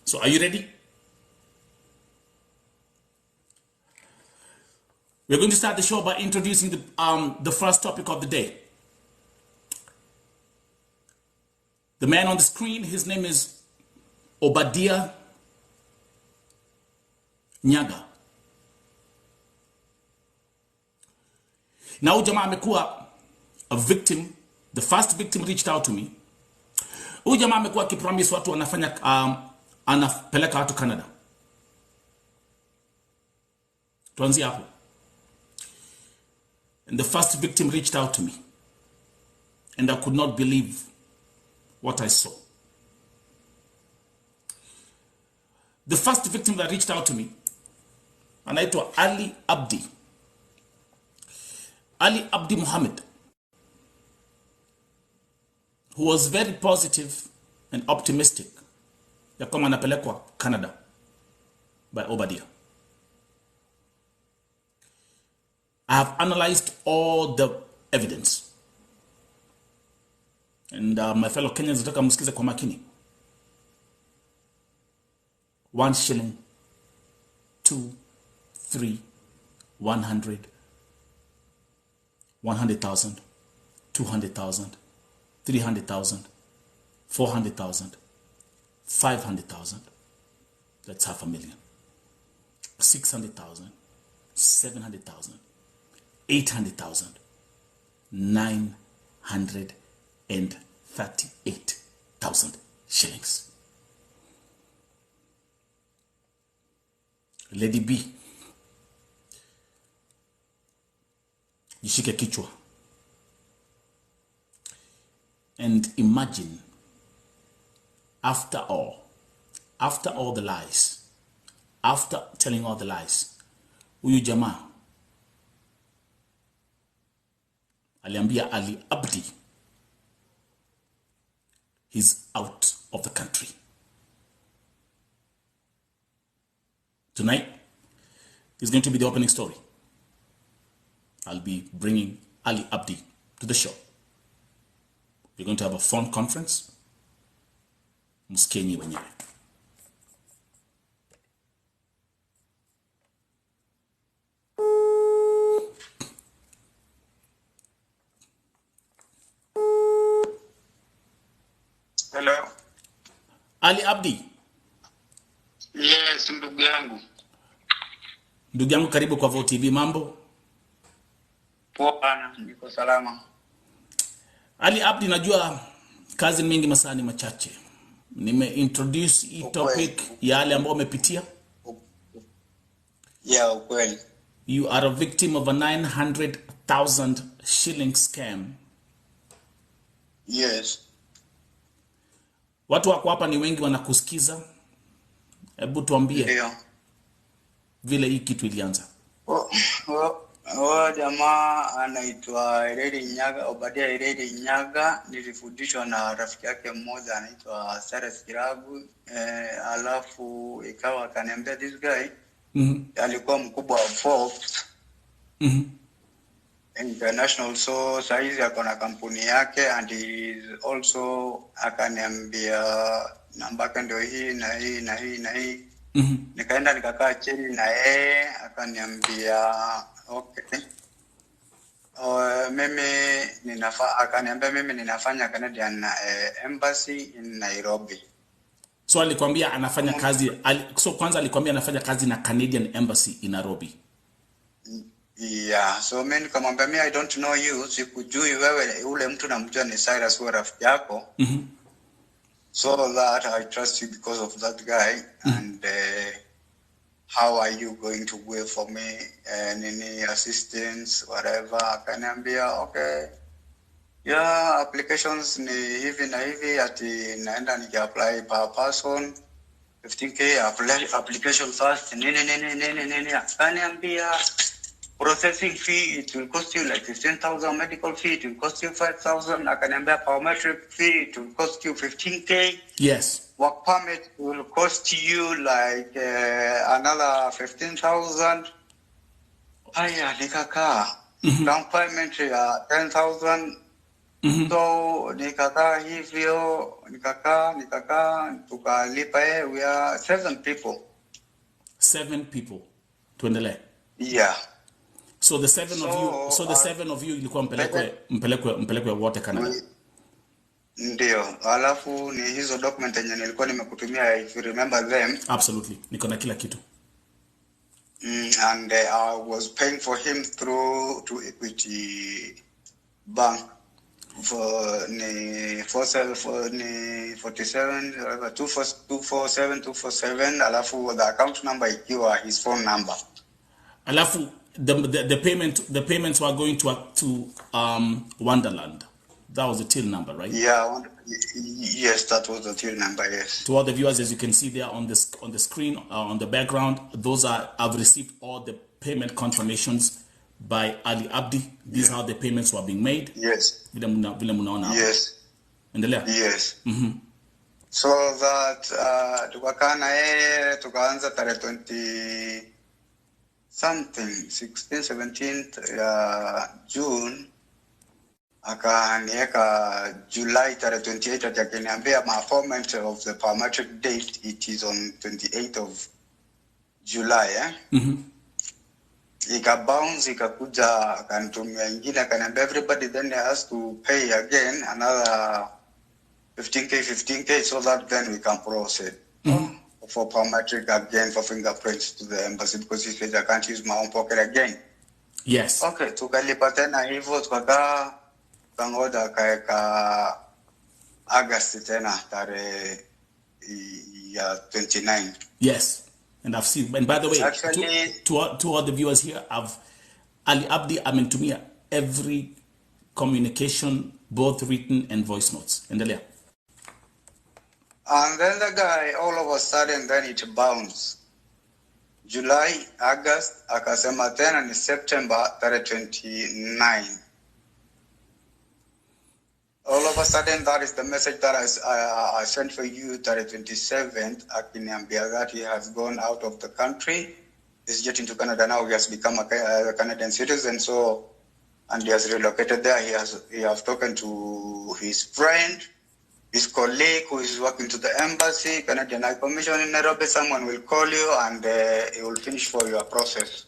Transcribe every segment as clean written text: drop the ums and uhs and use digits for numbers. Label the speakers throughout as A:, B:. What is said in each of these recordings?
A: So are you ready? We're going to start the show by introducing the first topic of the day. The man on the screen, his name is Obadiah Nyaga. Now jamaa amekuwa a victim. The first victim reached out to me. Huyu jamaa amekuwa akipromise watu anapeleka watu Canada. Tuanzie hapo. And the first victim reached out to me. And I could not believe what I saw. The first victim that reached out to me, anaitwa Ali Abdi. Ali Abdi Muhammad, who was very positive and optimistic ya kama anapelekwa Canada by Obadiah. I have analyzed all the evidence. And my fellow Kenyans, nataka msikize kwa makini. 1 shilling, 2, 3, 100, 100,000, 200,000, 300,000, 400,000, 500,000. That's $500,000. 600,000, 700,000, 800,000, 938,000 shillings. Lady B, jishike kichwa. And imagine, after all the lies, after telling all the lies, huyu jamaa aliambia Ali Abdi he's out of the country. Tonight is going to be the opening story. I'll be bringing Ali Abdi to the show. We're going to have a phone conference. Msikieni wenyewe.
B: Hello.
A: Ali Abdi.
B: Yes, ndugu yangu.
A: Ndugu yangu, karibu kwa Vo TV. Mambo?
B: Poa, niko salama.
A: Ali Abdi, najua kazi mingi, masani machache. Nime-introduce hii topic ya yale ambao umepitia.
B: Yeah, ukweli.
A: You are a victim of a 900,000 shilling scam.
B: Yes.
A: Watu wako hapa ni wengi wanakusikiza. Hebu tuambie.
B: Ndio.
A: Vile hii kitu ilianza.
B: Jamaa anaitwa Ali Nyaga, Obadiah Nyaga. Nilifundishwa na rafiki yake mmoja anaitwa Saras Kiragu. Alafu ikawa akaniambia this guy alikuwa mkubwa wa Forbes International, so saizi ako na kampuni yake, and is also akaniambia namba yake ndio hii na hii na hii na hii. Nikaenda nikakaa chini na yeye akaniambia okay. Akaniambia mimi ninafanya Canadian Embassy in Nairobi.
A: So alikwambia anafanya kazi, so kwanza alikwambia anafanya kazi na Canadian Embassy in Nairobi.
B: Yeah, so mimi nikamwambia mimi I don't know you, sikujui wewe, ule mtu namjua ni Cyrus, wa rafiki yako. So that I trust you because of that guy. And how are you going to wait for me, any assistance, whatever. Akaniambia okay, yeah, applications ni hivi na hivi, ati naenda niki-apply per person 15k application first, nini. Akaniambia processing fee, it will cost you like 15,000, medical fee, it will cost you 5,000. Akaniambia biometric fee, it will cost you 15k.
A: Yes.
B: Work permit will cost you like another 15,000. Aya, nikakaa. Down payment 10,000. So nikakaa hivyo, nikakaa, tukalipa we are 7 people.
A: 7 people. Tuendelee.
B: Yeah.
A: So the 7 of you, so the 7 of you ilikuwa mpelekwe wote Canada.
B: Ndio, alafu ni hizo document yenye nilikuwa nimekutumia, if you remember them.
A: Absolutely. Niko na kila kitu.
B: And I was paying for him through to Equity Bank for ni 247 alafu the account number ikiwa his phone number.
A: Alafu the payments were going to Wonderland. That was the till number, right?
B: Yeah, yes, that was the till number, yes.
A: To all the viewers, as you can see there on the screen, on the background, I've received all the payment confirmations by Ali Abdi. These are how the payments were being made.
B: Yes.
A: Yes. Endelea.
B: Yes. So that tukakaa na yeye tukaanza tarehe 20 something 16 17 June, akanieka July tarehe 28 akiniambia my appointment of the biometric date it is on 28th of July. Ikabounce, ikakuja akanitumia ingine akaniambia everybody then has to pay again another 15k so that then we can proceed for biometric again for fingerprints to the embassy because he said I can't use my own pocket again.
A: Yes.
B: Okay, tukalipa tena hivyo tukakaa kangoja kaeka August tena tarehe ya 29.
A: Yes. And I've seen, and by the way,
B: actually,
A: to all the viewers here, Ali Abdi amentumia every communication, both written and voice notes. Endelea.
B: And then the guy, all of a sudden, then it bounced. July, August, akasema tena ni September 29. All of a sudden, that is the message that I sent for you, 27th, akiniambia that he has gone out of the country. He's jetting to Canada now. He has become a Canadian citizen, and he has relocated there. He has talked to his friend, his colleague who is working to the embassy, Canadian High Commission in Nairobi. Someone will call you and he will finish for your process.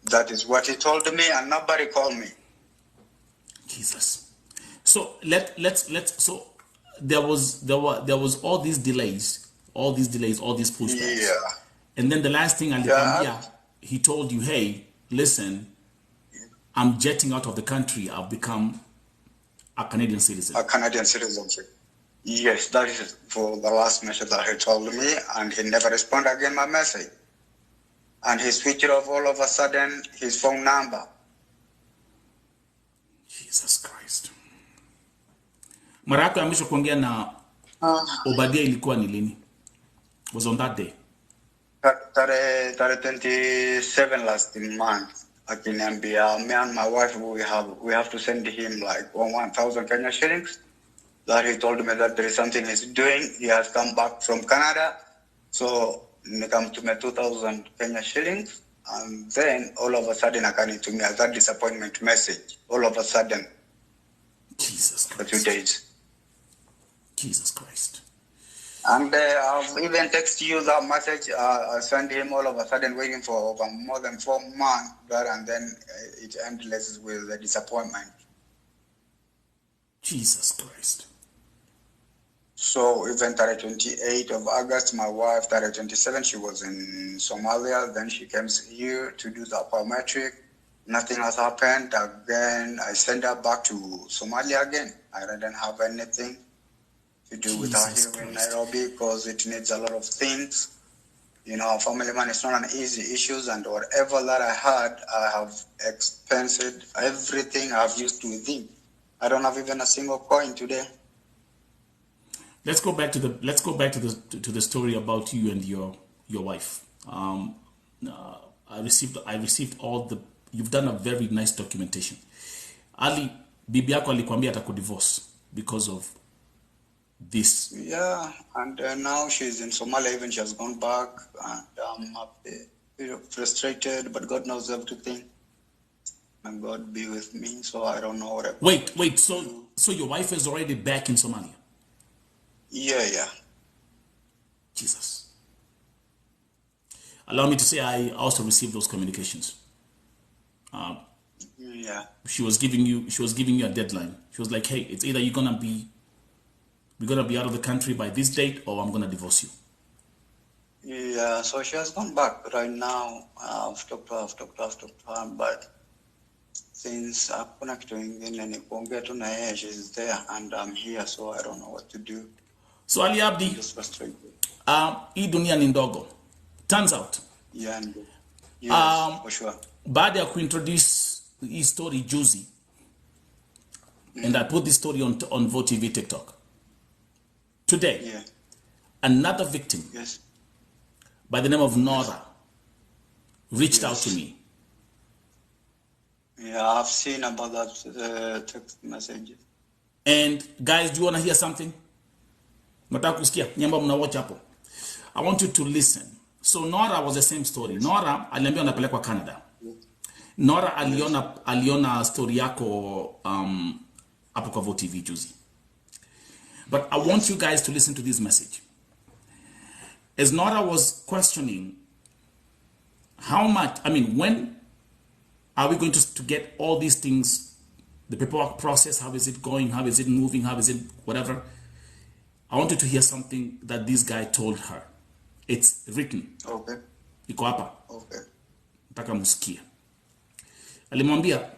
B: That is what he told me, and nobody called me.
A: Jesus. So so there was all these delays, all these pushbacks.
B: Yeah.
A: And then the last thing he told you, hey, listen, I'm jetting out of the country. I've become a Canadian citizen.
B: A Canadian citizen. Yes, that is for the last message that he told me, and he never responded again my message. And he switched off all of a sudden his phone number.
A: Jesus Christ. Mara yako ya mwisho kuongea na Obadiah ilikuwa ni lini? Was on that day?
B: Tarehe 27 last month. Akiniambia, me and my wife, we have to send him like 1,000 Kenya shillings. That he told me that there is something he's doing. He has come back from Canada. So, nikamtumia 2,000 Kenya shillings. And then, all of a sudden, akanitumia that disappointment message. All of a sudden.
A: Jesus Christ.
B: For 2 days.
A: Jesus Christ.
B: And I've even texted you that message. I sent him all of a sudden waiting for over more than 4 months. And then it endless with the disappointment.
A: Jesus Christ.
B: So even 28th of August, my wife, 27, she was in Somalia. Then she came here to do the biometric. Nothing has happened. Again, I sent her back to Somalia again. I didn't have anything to do with her here in Nairobi because it needs a lot of things. You know, family man is not an easy issue, and whatever that I had, I have expensed everything I've used with him. I don't have even a single coin today.
A: Let's go back to the story about you and your wife. I received all the. You've done a very nice documentation. Ali, bibi yako alikwambia atakudivorce because of this.
B: Yeah, and now she's in Somalia. Even she has gone back, and I'm a bit frustrated. But God knows everything. and God be with me. So I don't know what I
A: Wait. So your wife is already back in Somalia?
B: Yeah.
A: Jesus. Allow me to say I also received those communications.
B: Yeah.
A: She was giving you a deadline. She was like, hey, it's either we're gonna be out of the country by this date, or I'm gonna divorce you.
B: Yeah, so she has gone back right now. I've talked to her, but since hakuna kitu ingine ni kuongea tu na yeye, she's there and I'm here, so I don't know what to do.
A: So Ali Abdi,
B: I'm just frustrated.
A: Hii dunia ni ndogo. Turns out.
B: Yeah, yes, for sure.
A: Baada ya kuintroduce hii story juzi, and I put this story on VoTV TikTok. Today, another victim, by the name of Nora, reached out to me.
B: Yeah, I've seen about that text messages.
A: And guys, do you want to hear something? Nataka kusikia nyamba mna watch hapo. I want you to listen. So Nora was the same story. Nora aliambiwa anapelekwa Canada. Nora aliona story yako hapo kwa VoTV juzi. But I want you guys to listen to this message. As Nora was questioning how much, when are we going to get all these things, the paperwork process, how is it going, how is it moving, how is it whatever, I wanted to hear something that this guy told her. It's written.
B: Okay.
A: Iko hapa.
B: Okay.
A: Nataka musikie. Alimwambia,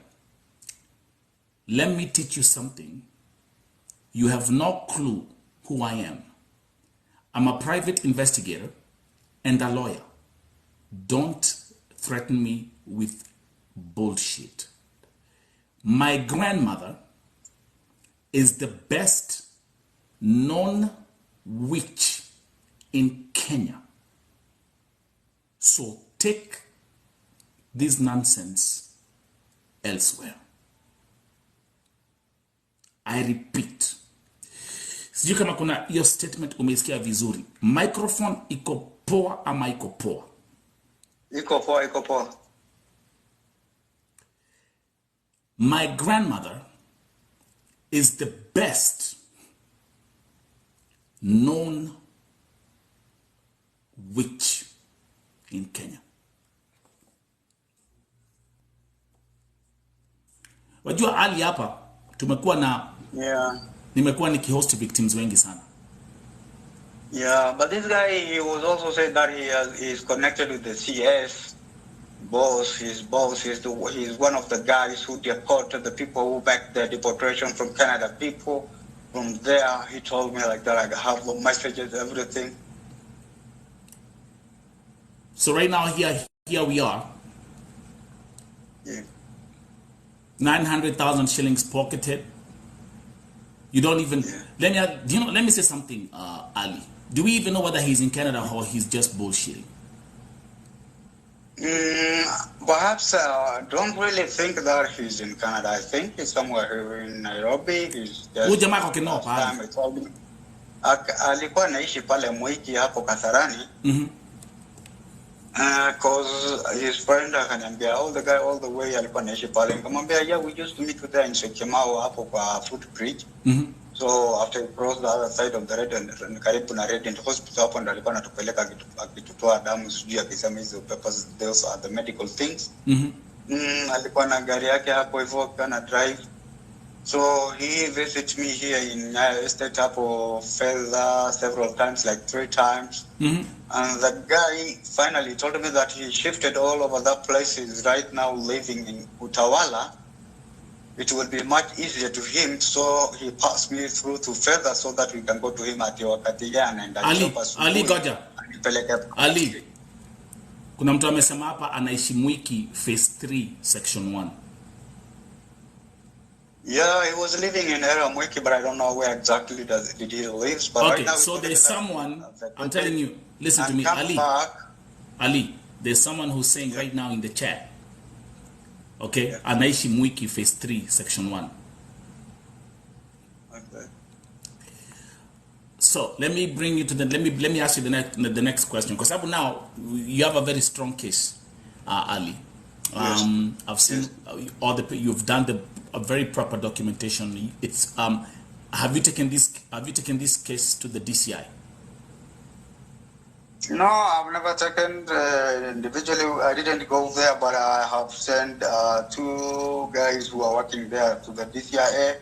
A: let me teach you something. You have no clue who I am. I'm a private investigator and a lawyer. Don't threaten me with bullshit. My grandmother is the best known witch in Kenya. So take this nonsense elsewhere. I repeat. Sijui kama kuna hiyo statement umeisikia vizuri. Microphone iko poa ama iko poa?
B: Iko poa.
A: My grandmother is the best known witch in Kenya. Wajua Ali hapa tumekuwa na nimekuwa nikihost victims wengi sana.
B: Yeah, but this guy, he was also said that he is connected with the CS boss. His boss is he's one of the guys who deported the people who backed the deportation from Canada. People from there, he told me like that. I have the messages, everything.
A: So right now here we are.
B: Yeah.
A: 900,000 shillings pocketed. You don't even let me say something, Ali. Do we even know whether he's in Canada or he's just bullshitting?
B: Perhaps I don't really think that he's in Canada. I think he's somewhere here in Nairobi. He's just alikuwa naishi pale Mwiki hapo Kasarani. Cause his friend akaniambia all the way alikuwa naishi pale. Nikamwambia we used to meet with there in Syokimau hapo kwa footbridge. So after he crossed the other side of the Radiant, karibu na Radiant Hospital hapo ndo alikuwa anatupeleka akitutoa damu sijui akisema hizo papers, those are the medical things. Alikuwa na gari yake hapo hivyo kana drive. So he visited me here in estate hapo further several times, like 3 times. And the guy finally told me that he shifted all over that place. He's right now living in Utawala. It will be much easier to him, so he passed me through to further so that we can go to him at wakati and
A: Ali goja. Ali. Kuna mtu amesema hapa anaishi Mwiki phase 3 section 1.
B: Yeah, he was living in area Mwiki, but I don't know where exactly did he live. But
A: okay,
B: right now
A: so there's someone, I'm telling you, listen to me, Ali, there's someone who's saying right now in the chat, okay, anaishi Mwiki phase 3 section 1.
B: Okay.
A: So let me bring you to let me ask you the next question, because now you have a very strong case, Ali.
B: Yes.
A: I've seen all the you've done a very proper documentation. It's have you taken this case to the DCI?
B: No, I've never taken individually. I didn't go there, but I have sent 2 guys who are working there to the DCIA.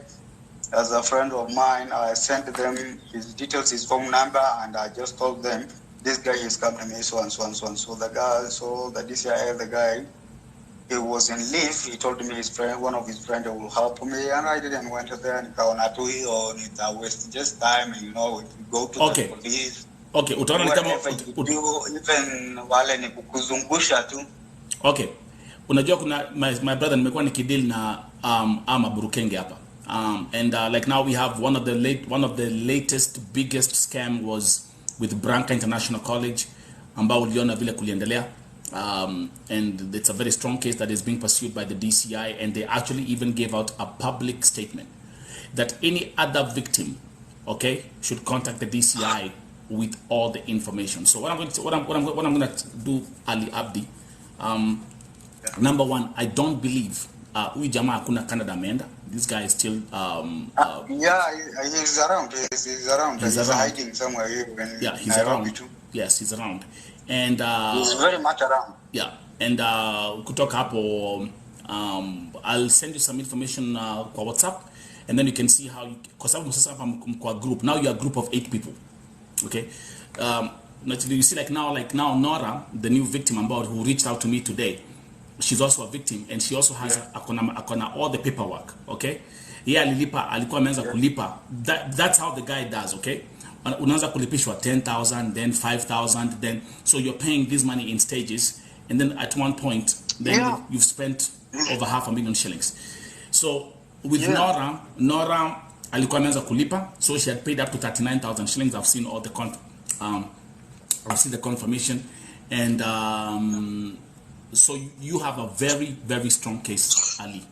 B: As a friend of mine, I sent them his details, his phone number, and I just told them this guy has come to me, so and so and so and so. The DCIA, the guy, he was in leave. He told me one of his friends will help me, and I didn't went there and go on it. I waste just time, if you go to the police.
A: Okay, utaona ni kama
B: even wale ni kukuzungusha tu.
A: Okay. Unajua kuna my brother nimekuwa nikideal na ama Burukenge hapa. And like now we have one of the latest biggest scam was with Branca International College ambao uliona vile kuliendelea. And it's a very strong case that is being pursued by the DCI, and they actually even gave out a public statement that any other victim, okay, should contact the DCI with all the information. So what I'm going to do, Ali Abdi, number one, I don't believe huyu jamaa hakuna Canada ameenda. This guy is still
B: yeah, he's around. He's around. He's hiding somewhere here.
A: Yeah, he's around too. Yes, he's around. And
B: he's very much around.
A: Yeah, and kutoka hapo I'll send you some information kwa WhatsApp, and then you can see how kwa sababu sasa hapa kwa group. Now you are a group of 8 people. Okay, naturally you see like now Nora, the new victim who reached out to me today, she's also a victim, and she also has akona all the paperwork. Okay, alikuwa ameanza kulipa. That's how the guy does. Okay, unaanza kulipishwa 10,000, then 5,000, then so you're paying this money in stages, and then at one point then you've spent over 500,000 shillings. So with Nora alikuwa ameanza kulipa, so she had paid up to 39,000 shillings. I've seen all the I've seen the confirmation, and so you have a very, very strong case, Ali.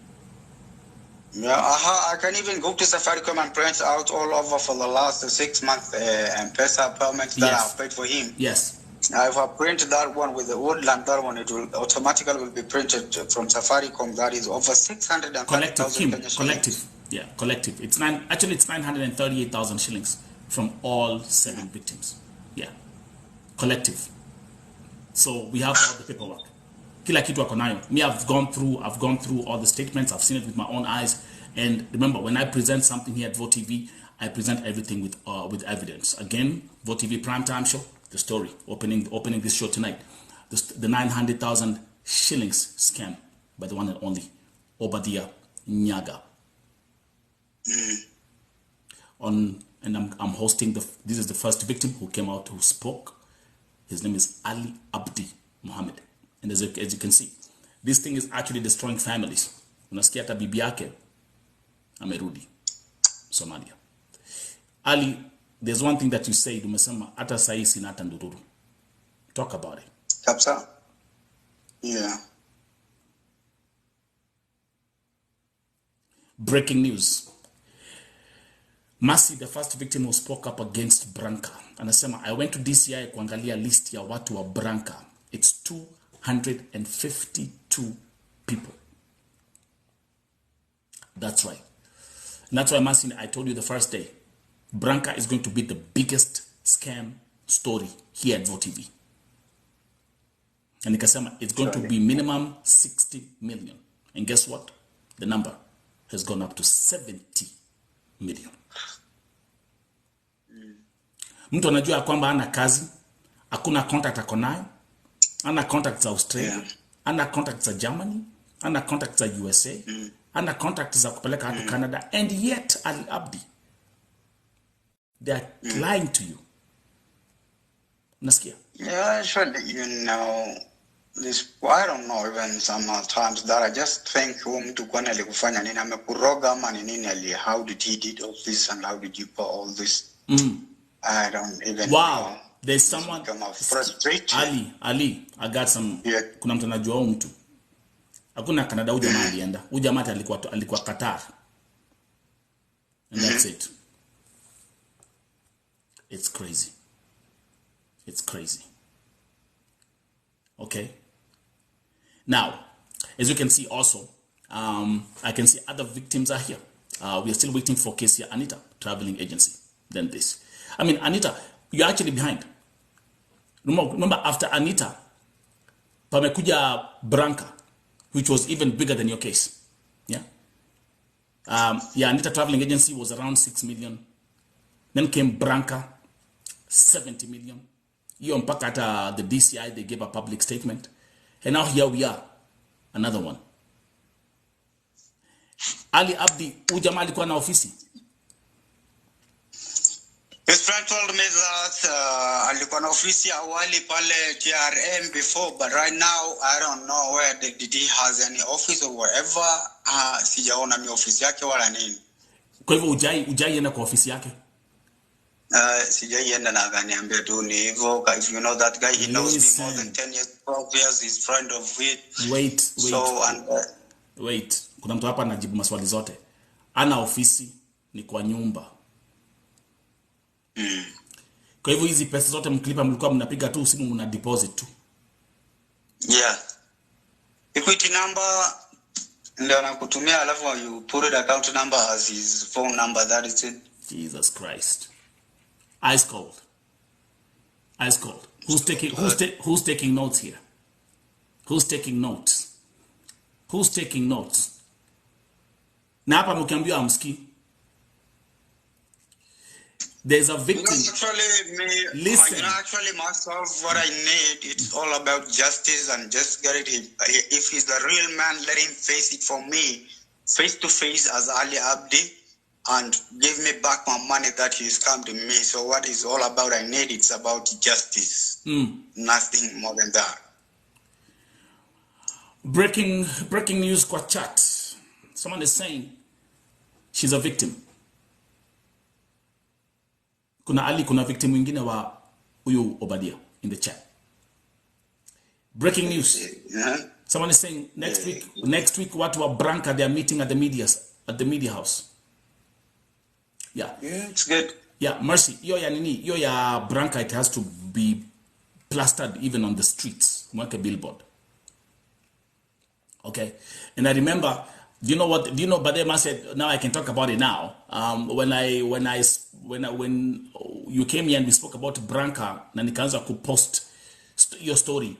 B: Yeah, I can even go to Safaricom and print out all over for the last 6 months M-Pesa payments that I've paid for him.
A: Yes.
B: If I print that one with the Woodland, that one, it will automatically be printed from Safaricom. That is over 630,000
A: collective. Yeah, collective. It's 938,000 shillings from all 7 victims. Yeah, collective. So we have all the paperwork. Kila kitu ako nayo. Me, I've gone through all the statements. I've seen it with my own eyes. And remember, when I present something here at Vote TV, I present everything with evidence. Again, Vote TV primetime show, the story opening this show tonight, the 900,000 shillings scam by the one and only Obadiah Nyaga. And I'm hosting this is the first victim who came out, who spoke. His name is Ali Abdi Muhammad. And as you can see, this thing is actually destroying families. Unasikia hata bibi yake amerudi Somalia. Ali, there's one thing that you said, umesema hata sahi sina hata ndururu. Talk about it.
B: Kapsa? Yeah.
A: Breaking news. Mercy, the first victim who spoke up against Branca, anasema, I went to DCI kuangalia list ya watu wa Branca. It's 252 people. That's right. And that's why, Mercy, I told you the first day, Branca is going to be the biggest scam story here at Vote TV. And nikasema, it's going to be minimum 60 million. And guess what? The number has gone up to 70 million. Mtu anajua kwamba ana kazi, hakuna contact ako nayo, ana contact za Australia, ana contact za Germany, ana contact za USA, ana contact za kupeleka hatu Canada, and yet Ali Abdi, they are lying to you. Unasikia?
B: Yeah, actually, this, I don't know, even sometimes that I just think mtu kwani alikufanya nini, amekuroga ama ni nini, how did he did all this and how did you put all this? I don't even know.
A: There's someone frustrated. Ali, I got some. Yeah. Kuna mtu anajua mtu. Hakuna Canada huyu jamaa alienda. Huyu jamaa alikuwa Qatar. And that's it. It's crazy. It's crazy. Okay. Now, As you can see also, I can see other victims are here. We are still waiting for Kshs Anita, traveling agency. Then this. I mean, Anita, you're actually behind. Remember after Anita, pamekuja Branca, which was even bigger than your case. Yeah. Anita traveling agency was around 6 million. Then came Branca, 70 million. You unpack at the DCI, they gave a public statement. And now here we are, another one. Ali Abdi, ujamaa alikuwa na ofisi.
B: His friend told me that alikuwa na ofisi awali pale TRM before, but right now I don't know where did he has any office or whatever. Sijaona mi ofisi yake wala nini.
A: Kwa hivyo ujai enda kwa ofisi yake?
B: Sijai enda na akaniambia tu ni hivyo. If you know that guy, he knows me more than 10 years, 12 years, he's friend of it.
A: Wait. Wait. Kuna mtu hapa anajibu maswali zote. Ana ofisi ni kwa nyumba. Kwa hivyo hizi pesa zote mkilipa mlikuwa mnapiga tu simu mna deposit tu.
B: Yeah. Equity number ndio anakutumia alafu you put it account number as his phone number, that is it.
A: Jesus Christ. Ice cold. Who's taking notes here? Who's taking notes? Na hapa mkiambiwa amski. There's a victim. Listen.
B: Actually, myself, what I need, it's all about justice and just get it. If he's the real man, let him face it for me, face to face as Ali Abdi, and give me back my money that he's come to me. So what is all about I need, it's about justice. Nothing more than that.
A: Breaking news kwa chat. Someone is saying she's a victim. Kuna victim mwingine wa huyu Obadiah in the chat. Breaking news. Someone is saying next week watu wa Branca, they are meeting at the media house. Yeah,
B: it's good.
A: Yeah, Mercy. Yo ya Branca, it has to be plastered even on the streets. Like a billboard. Okay. And I remember, do you know Badema said, now I can talk about it now. When you came here and we spoke about Branca, na nikaanza kupost your story.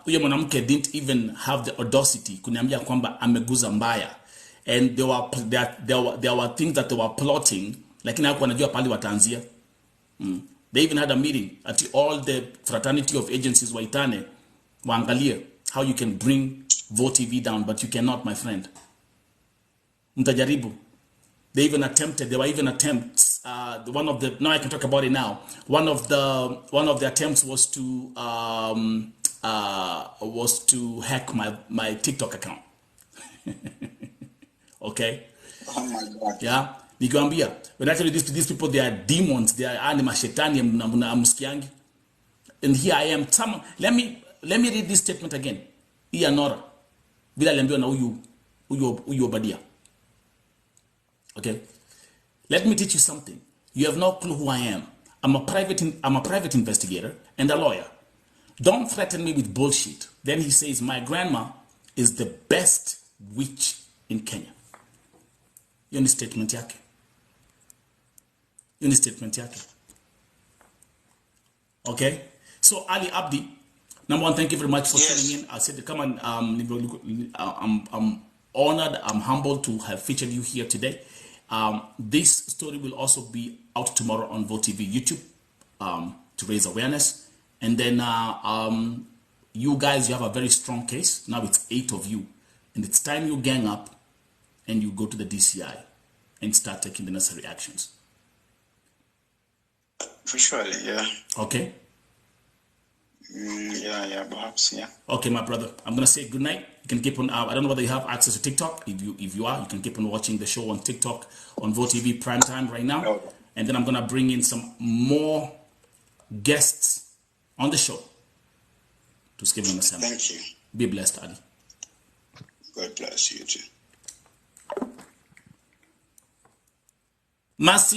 A: Huyo mwanamke didn't even have the audacity kuniambia kwamba ameguza mbaya. And there were things that they were plotting, lakini hakuwa anajua pali wataanzia. They even had a meeting at all the fraternity of agencies waitane waangalie how you can bring VoTV down, but you cannot, my friend. Mtajaribu. There were even attempts. Now I can talk about it now. One of the attempts was to hack my TikTok account. Okay.
B: Oh my God.
A: Yeah. Nikiwaambia, when actually these people, they are demons. They are mashetani msikiangi. And here I am. Let me read this statement again. Iya Nora. Bila aliambiwa na huyu Obadiah. Okay. Let me teach you something. You have no clue who I am. I'm a private investigator and a lawyer. Don't threaten me with bullshit. Then he says, my grandma is the best witch in Kenya. Hiyo ni statement yake. Okay. So Ali Abdi, number one, thank you very much for tuning in. I said, come on, I'm honored, I'm humbled to have featured you here today. This story will also be out tomorrow on VoTV YouTube to raise awareness. And then you guys, you have a very strong case. Now it's 8 of you. And it's time you gang up and you go to the DCI and start taking the necessary actions.
B: For sure, yeah.
A: Okay?
B: Yeah, perhaps, yeah.
A: Okay, my brother. I'm going to say good night. You can keep on, I don't know whether you have access to TikTok. If you are, you can keep on watching the show on TikTok, on VoTV Prime Time right now.
B: Okay.
A: And then I'm going to bring in some more guests on the show to give them a sample.
B: Thank you.
A: Be blessed, Ali.
B: God bless you too.
A: Mercy.